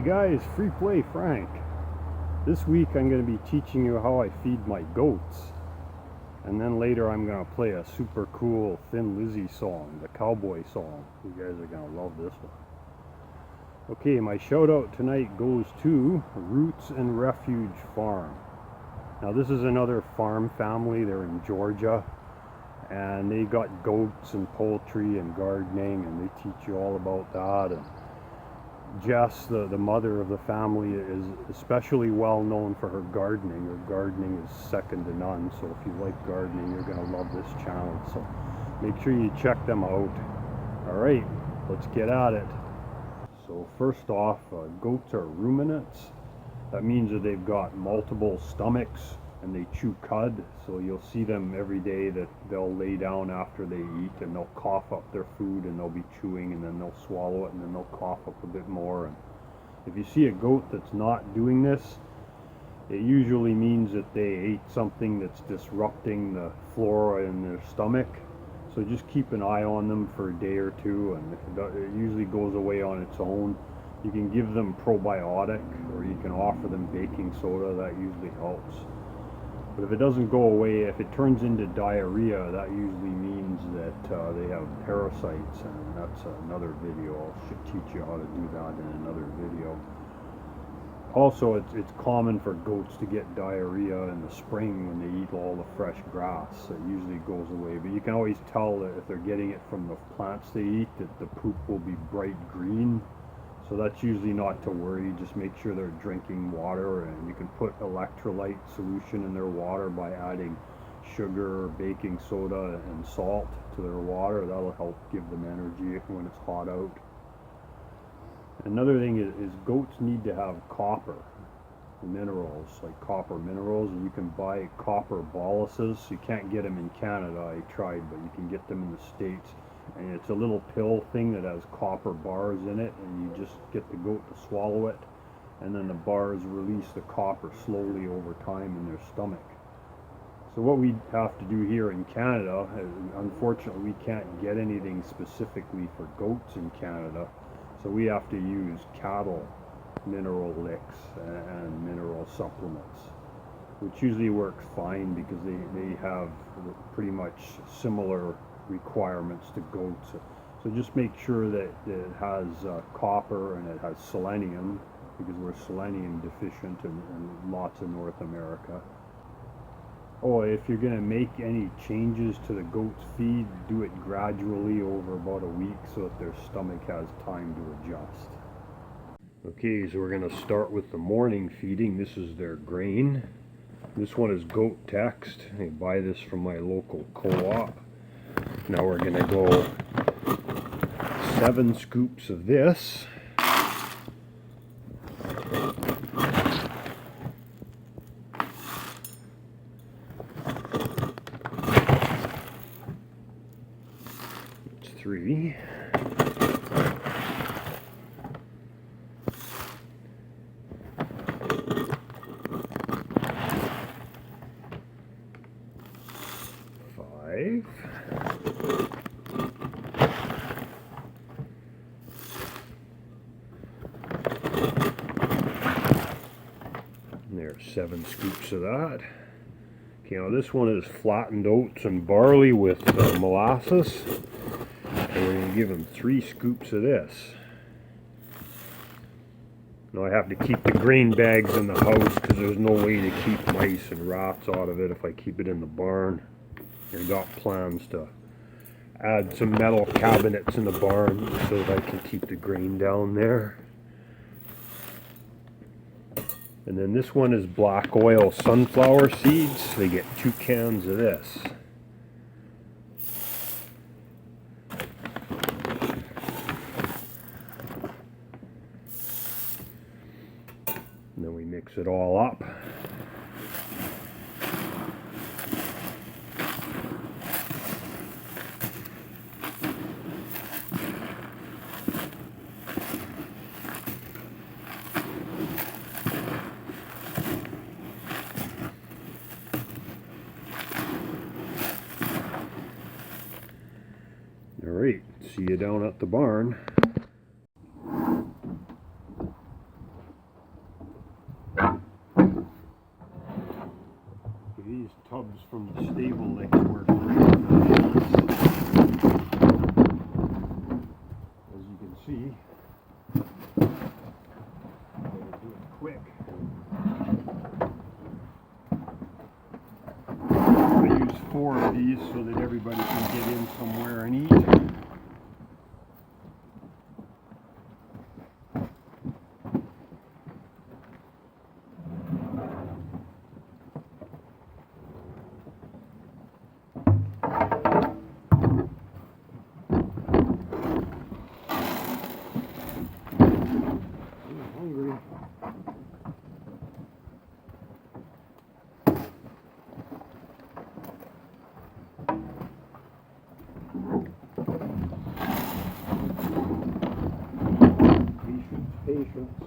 guys, Free Play Frank. This week I'm going to be teaching you how I feed my goats. And then later I'm going to play a super cool Thin Lizzy song, the Cowboy Song. You guys are going to love this one. Okay, my shout out tonight goes to Roots and Refuge Farm. Now this is another farm family. They're in Georgia. And they got goats and poultry and gardening, and they teach you all about that. And Jess, the mother of the family, is especially well known for her gardening. Her gardening is second to none, so if you like gardening, you're going to love this channel. So make sure you check them out. Alright, let's get at it. So first off, goats are ruminants. That means that they've got multiple stomachs and they chew cud, so you'll see them every day that they'll lay down after they eat and they'll cough up their food and they'll be chewing and then they'll swallow it and then they'll cough up a bit more. And if you see a goat that's not doing this, it usually means that they ate something that's disrupting the flora in their stomach. So just keep an eye on them for a day or two, and it usually goes away on its own. You can give them probiotic, or you can offer them baking soda. That usually helps. But if it doesn't go away, if it turns into diarrhea, that usually means that they have parasites, and that's another video. I should teach you how to do that in another video. Also, it's common for goats to get diarrhea in the spring when they eat all the fresh grass. It usually goes away, but you can always tell that if they're getting it from the plants they eat, that the poop will be bright green. So that's usually not to worry. Just make sure they're drinking water, and you can put electrolyte solution in their water by adding sugar, baking soda, and salt to their water. That'll help give them energy when it's hot out. Another thing is goats need to have copper minerals, like copper minerals, and you can buy copper boluses. You can't get them in Canada, I tried, but you can get them in the States. And it's a little pill thing that has copper bars in it, and you just get the goat to swallow it, and then the bars release the copper slowly over time in their stomach. So what we have to do here in Canada, unfortunately we can't get anything specifically for goats in Canada, so we have to use cattle mineral licks and mineral supplements, which usually works fine because they have pretty much similar requirements to goats. So just make sure that it has copper and it has selenium, because we're selenium deficient in lots of North America. Oh, if you're going to make any changes to the goat's feed, do it gradually over about a week so that their stomach has time to adjust. Okay, so we're going to start with the morning feeding. This is their grain. This one is Goat Text. I buy this from my local co-op. Now we're going to go 7 scoops of this. It's 3. There's 7 scoops of that. Okay, now this one is flattened oats and barley with molasses. And we're going to give them 3 scoops of this. Now I have to keep the grain bags in the house because there's no way to keep mice and rats out of it if I keep it in the barn. I got plans to add some metal cabinets in the barn so that I can keep the grain down there. And then this one is black oil sunflower seeds. They get 2 cans of this. And then we mix it all up. Alright, see you down at the barn. These tubs from the stable lick work great. As you can see, I'm going to do it quick. I use 4 of these so that everybody can get in somewhere and eat. Patience.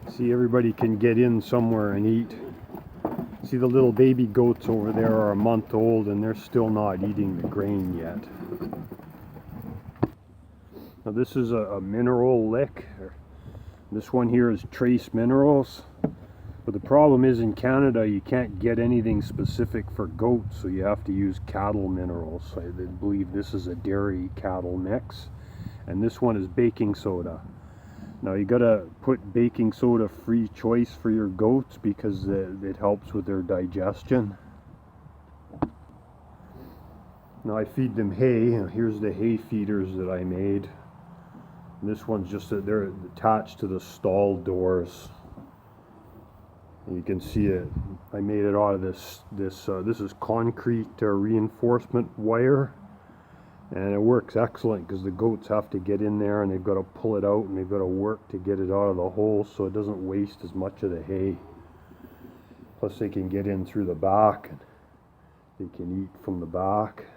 See, everybody can get in somewhere and eat. See, the little baby goats over there are a month old and they're still not eating the grain yet. Now this is a mineral lick. This one here is trace minerals, but the problem is in Canada you can't get anything specific for goats, so you have to use cattle minerals. I believe this is a dairy cattle mix, and this one is baking soda. Now you gotta put baking soda free choice for your goats because it helps with their digestion. Now I feed them hay. Here's the hay feeders that I made. This one's just they're attached to the stall doors. And you can see it. I made it out of this is concrete reinforcement wire, and it works excellent because the goats have to get in there and they've got to pull it out and they've got to work to get it out of the hole so it doesn't waste as much of the hay. Plus they can get in through the back and they can eat from the back.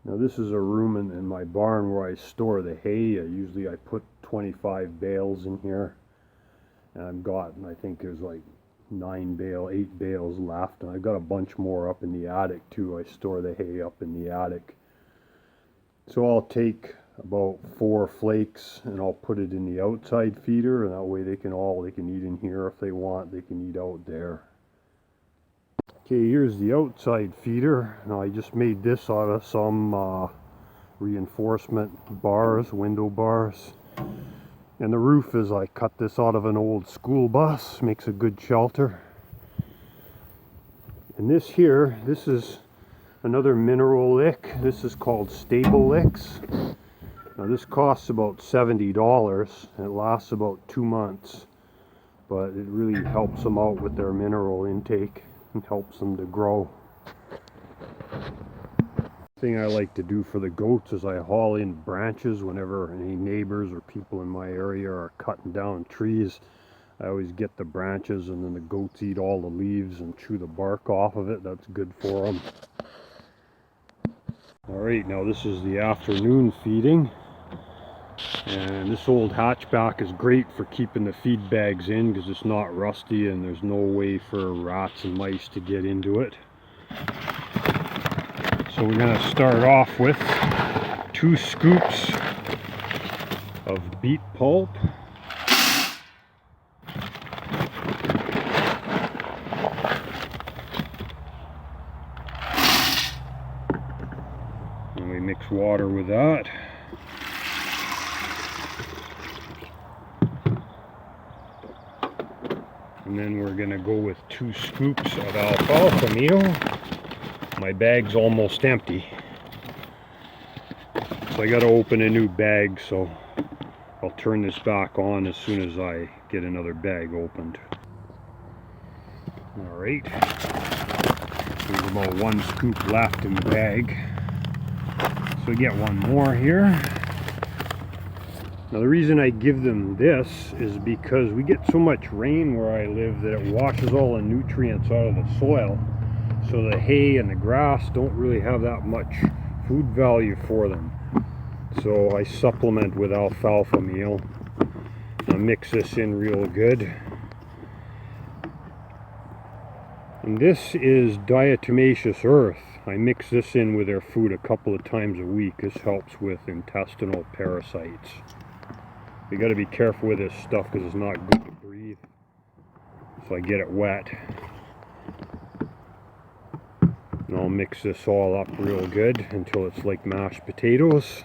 Now this is a room in my barn where I store the hay. Usually I put 25 bales in here, and I think there's like 8 bales left, and I've got a bunch more up in the attic too. I store the hay up in the attic. So I'll take about 4 flakes and I'll put it in the outside feeder, and that way they can eat in here if they want. They can eat out there. Okay, here's the outside feeder. Now I just made this out of some reinforcement bars, window bars. And the roof is, I cut this out of an old school bus, makes a good shelter. And this here, this is another mineral lick. This is called Stable Licks. Now this costs about $70 and it lasts about 2 months. But it really helps them out with their mineral intake and helps them to grow. Thing I like to do for the goats is I haul in branches whenever any neighbors or people in my area are cutting down trees. I always get the branches, and then the goats eat all the leaves and chew the bark off of it. That's good for them. Alright, now this is the afternoon feeding. And this old hatchback is great for keeping the feed bags in because it's not rusty and there's no way for rats and mice to get into it. So we're going to start off with 2 scoops of beet pulp. And we mix water with that. And then we're going to go with 2 scoops of alfalfa meal. My bag's almost empty. So I got to open a new bag, so I'll turn this back on as soon as I get another bag opened. Alright. There's about 1 scoop left in the bag. So we get 1 more here. Now the reason I give them this is because we get so much rain where I live that it washes all the nutrients out of the soil. So the hay and the grass don't really have that much food value for them. So I supplement with alfalfa meal. I'll mix this in real good. And this is diatomaceous earth. I mix this in with their food a couple of times a week. This helps with intestinal parasites. You got to be careful with this stuff because it's not good to breathe. So I get it wet. And I'll mix this all up real good until it's like mashed potatoes.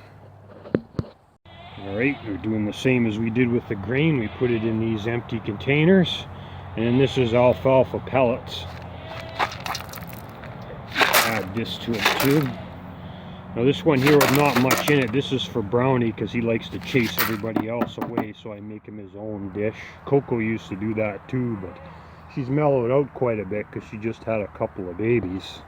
Alright, we're doing the same as we did with the grain. We put it in these empty containers. And this is alfalfa pellets. Add this to it too. Now this one here with not much in it, this is for Brownie because he likes to chase everybody else away, so I make him his own dish. Coco used to do that too, but she's mellowed out quite a bit because she just had a couple of babies.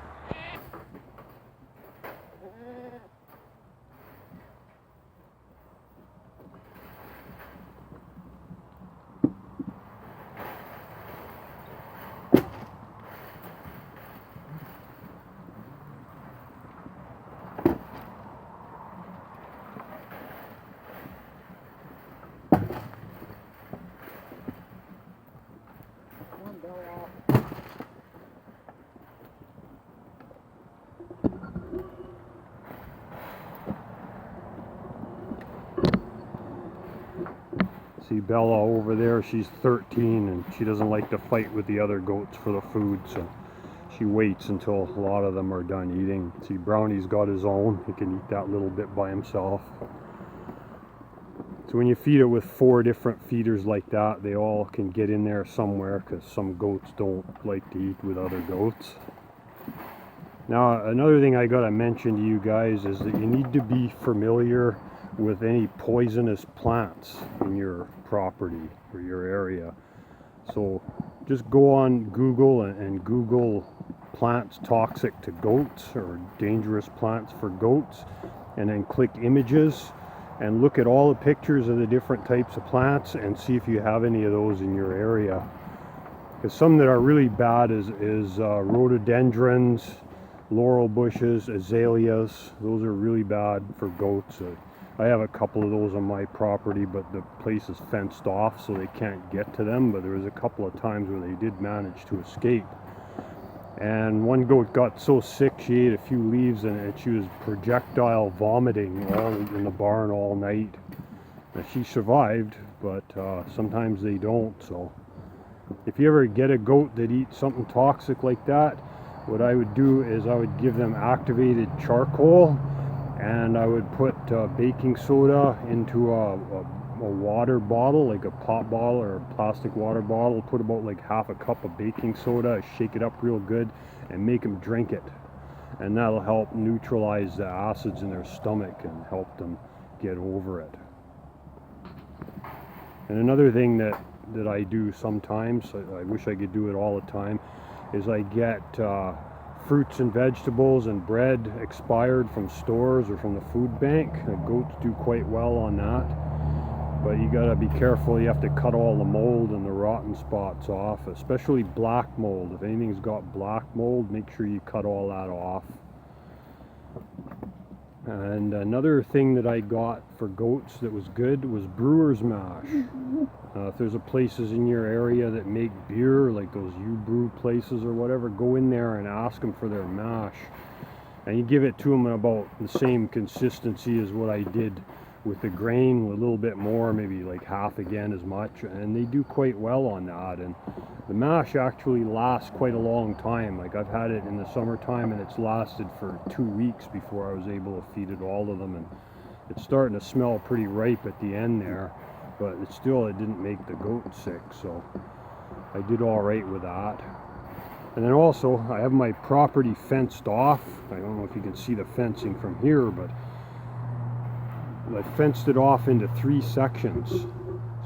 See Bella over there, she's 13 and she doesn't like to fight with the other goats for the food, so she waits until a lot of them are done eating. See, Brownie's got his own, he can eat that little bit by himself. So when you feed it with 4 different feeders like that, they all can get in there somewhere because some goats don't like to eat with other goats. Now another thing I gotta mention to you guys is that you need to be familiar with any poisonous plants in your property or your area. So just go on Google and Google plants toxic to goats or dangerous plants for goats, and then click images and look at all the pictures of the different types of plants and see if you have any of those in your area. Because some that are really bad is rhododendrons, laurel bushes, azaleas. Those are really bad for goats. I have a couple of those on my property, but the place is fenced off so they can't get to them. But there was a couple of times where they did manage to escape. And one goat got so sick she ate a few leaves and she was projectile vomiting all in the barn all night. And she survived, but sometimes they don't. So if you ever get a goat that eats something toxic like that, what I would do is I would give them activated charcoal, and I would put baking soda into a water bottle, like a pop bottle or a plastic water bottle. Put about like half a cup of baking soda, shake it up real good, and make them drink it. And that'll help neutralize the acids in their stomach and help them get over it. And another thing that I do sometimes, I wish I could do it all the time, is I get fruits and vegetables and bread expired from stores or from the food bank. The goats do quite well on that, but you gotta be careful. You have to cut all the mold and the rotten spots off, especially black mold. If anything's got black mold, make sure you cut all that off. And another thing that I got for goats that was good was brewer's mash. If there's places in your area that make beer, like those U-Brew places or whatever, go in there and ask them for their mash. And you give it to them in about the same consistency as what I did with the grain, a little bit more, maybe like half again as much, and they do quite well on that. And the mash actually lasts quite a long time. Like I've had it in the summertime and it's lasted for 2 weeks before I was able to feed it all of them, and it's starting to smell pretty ripe at the end there, but it didn't make the goat sick, so I did all right with that. And then also I have my property fenced off. I don't know if you can see the fencing from here, but I fenced it off into 3 sections.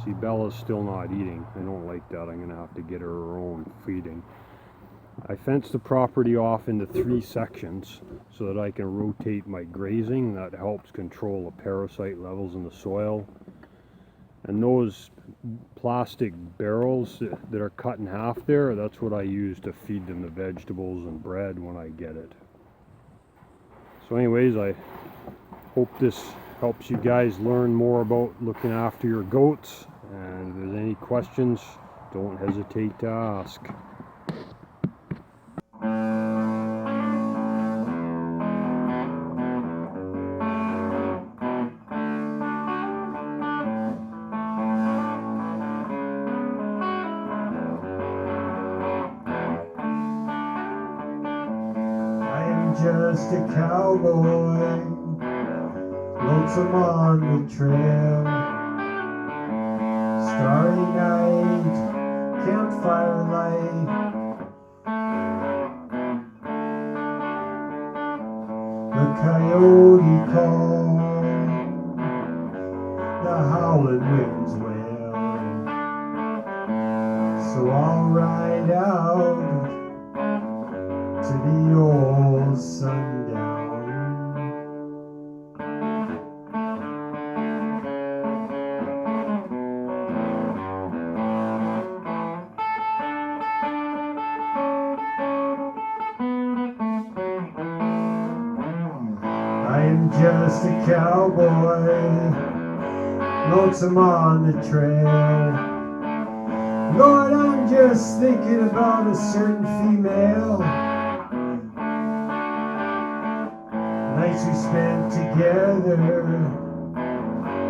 See, Bella's still not eating. I don't like that. I'm going to have to get her own feeding. I fenced the property off into 3 sections so that I can rotate my grazing. That helps control the parasite levels in the soil. And those plastic barrels that are cut in half there, that's what I use to feed them the vegetables and bread when I get it. So anyways, I hope this helps you guys learn more about looking after your goats. And if there's any questions, don't hesitate to ask. just a cowboy, lonesome on the trail. Starry night, campfire light, the coyote call, the howling winds wail. So I'll ride out to the old sundown. I am just a cowboy, lonesome on the trail. Lord, I'm just thinking about a certain female. Nights we spent together,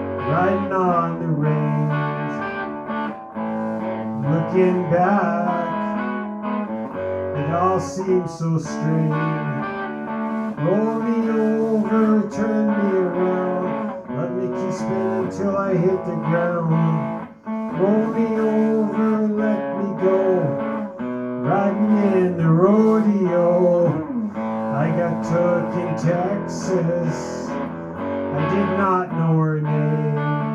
riding on the range. Looking back, it all seems so strange. Roll me over, turn me around, let me keep spinning till I hit the ground. Roll me over, let me go, riding in the rodeo. I got took in Texas, I did not know her name.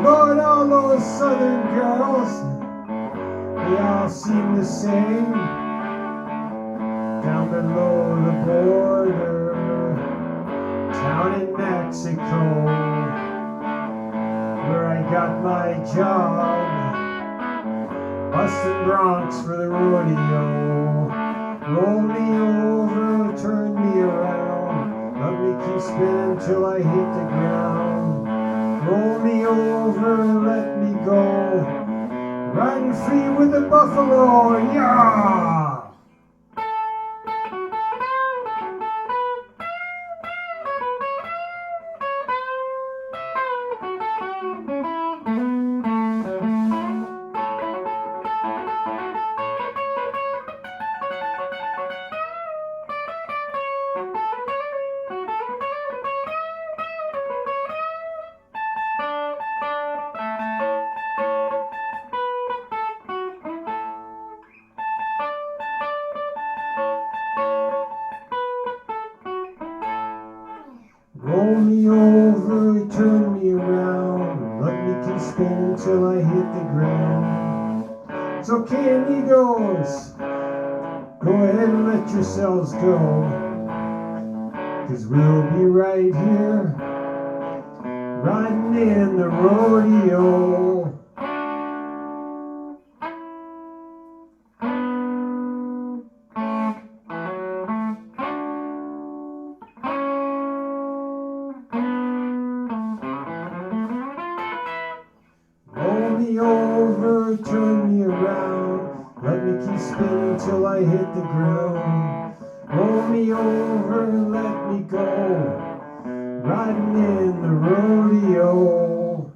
Lord, all those southern girls, they all seem the same. Down below the border, town in Mexico, where I got my job, busting broncs for the rodeo. Roll me over, turn me around, let me keep spinning till I hit the ground. Roll me over, let me go, riding free with the buffalo, yeah! Roll me over, turn me around, let me keep spinning till I hit the ground. It's okay, amigos, go ahead and let yourselves go, 'cause we'll be right here, riding in the rodeo. Roll me over, turn me around, let me keep spinning till I hit the ground. Roll me over, let me go, riding in the rodeo.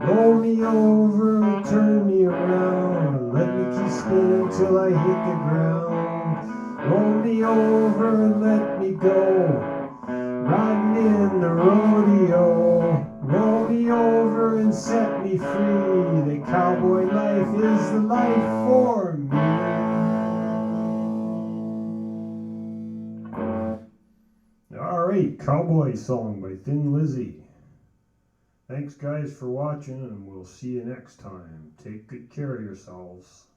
Roll me over, turn me around, let me keep spinning till I hit the ground. Roll me over, let me go, riding in the rodeo. Roll me over and set me free, the cowboy life is the life for me. Alright, Cowboy Song by Thin Lizzy. Thanks guys for watching, and we'll see you next time. Take good care of yourselves.